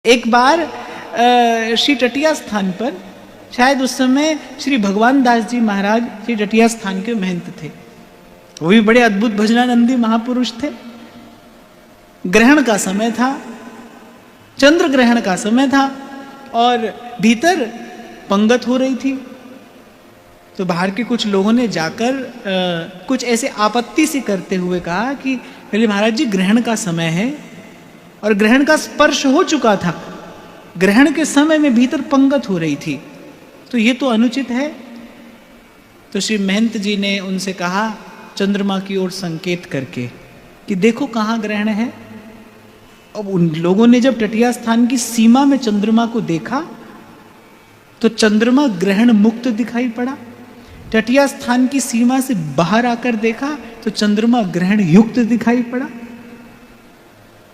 एक बार श्री टटिया स्थान पर, शायद उस समय श्री भगवान दास जी महाराज श्री टटिया स्थान के महंत थे। वो भी बड़े अद्भुत भजनानंदी महापुरुष थे। ग्रहण का समय था, चंद्र ग्रहण का समय था और भीतर पंगत हो रही थी। तो बाहर के कुछ लोगों ने जाकर कुछ ऐसे आपत्ति सी करते हुए कहा कि बोले महाराज जी, ग्रहण का समय है और ग्रहण का स्पर्श हो चुका था, ग्रहण के समय में भीतर पंगत हो रही थी, तो ये तो अनुचित है। तो श्री महंत जी ने उनसे कहा चंद्रमा की ओर संकेत करके कि देखो कहाँ ग्रहण है। अब उन लोगों ने जब टटिया स्थान की सीमा में चंद्रमा को देखा तो चंद्रमा ग्रहण मुक्त दिखाई पड़ा। टटिया स्थान की सीमा से बाहर आकर देखा तो चंद्रमा ग्रहण युक्त दिखाई पड़ा।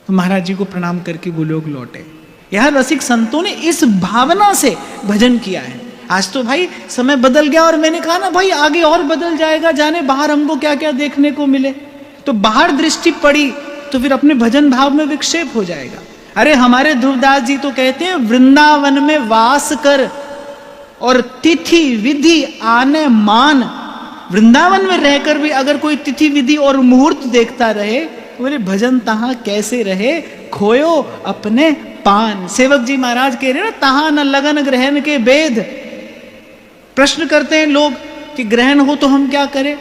तो महाराज जी को प्रणाम करके वो लोग लौटे। यहां रसिक संतों ने इस भावना से भजन किया है। आज तो भाई समय बदल गया और मैंने कहा ना भाई आगे और बदल जाएगा, जाने बाहर हमको क्या क्या देखने को मिले। तो बाहर दृष्टि पड़ी तो फिर अपने भजन भाव में विक्षेप हो जाएगा। अरे हमारे ध्रुवदास जी तो कहते हैं वृंदावन में वास कर और तिथि विधि आने मान। वृंदावन में रहकर भी अगर कोई तिथि विधि और मुहूर्त देखता रहे तो बोले भजन तहां कैसे रहे, खोयो अपने पान। सेवक जी महाराज कह रहे ना, तहां न लगन ग्रहण के वेद। प्रश्न करते हैं लोग कि ग्रहण हो तो हम क्या करें।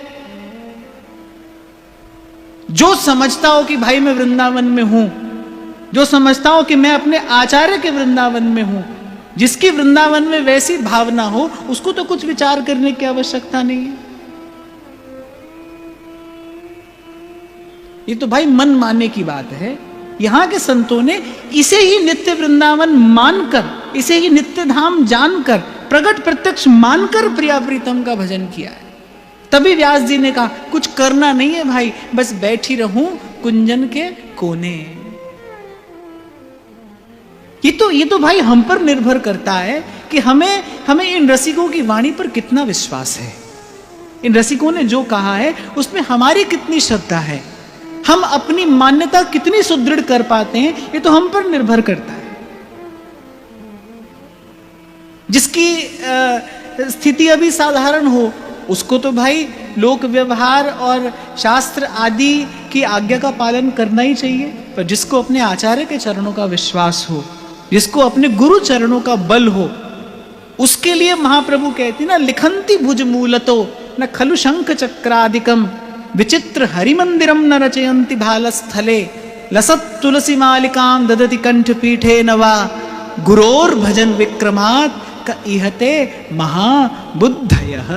जो समझता हो कि भाई मैं वृंदावन में हूं, जो समझता हो कि मैं अपने आचार्य के वृंदावन में हूं, जिसकी वृंदावन में वैसी भावना हो, उसको तो कुछ विचार करने की आवश्यकता नहीं है। ये तो भाई मन मानने की बात है। यहां के संतों ने इसे ही नित्य वृंदावन मानकर, इसे ही नित्य धाम जानकर, प्रगट प्रत्यक्ष मानकर प्रिया प्रीतम का भजन किया है। तभी व्यास जी ने कहा कुछ करना नहीं है भाई, बस बैठी रहूं कुंजन के कोने। ये तो भाई हम पर निर्भर करता है कि हमें इन रसिकों की वाणी पर कितना विश्वास है, इन रसिकों ने जो कहा है उसमें हमारी कितनी श्रद्धा है, हम अपनी मान्यता कितनी सुदृढ़ कर पाते हैं, ये तो हम पर निर्भर करता है। जिसकी स्थिति अभी साधारण हो उसको तो भाई लोक व्यवहार और शास्त्र आदि की आज्ञा का पालन करना ही चाहिए, पर जिसको अपने आचार्य के चरणों का विश्वास हो, जिसको अपने गुरु चरणों का बल हो, उसके लिए महाप्रभु कहते ना लिखंती भुज मूलतो न खलु शंख चक्रादिकम विचित्र हरिमंदिरम न रचयंती भालस्थले लसत तुलसी मालिकाम ददति कंठ पीठे नवा गुरोर भजन विक्रमात् क इहते महाबुद्धयः।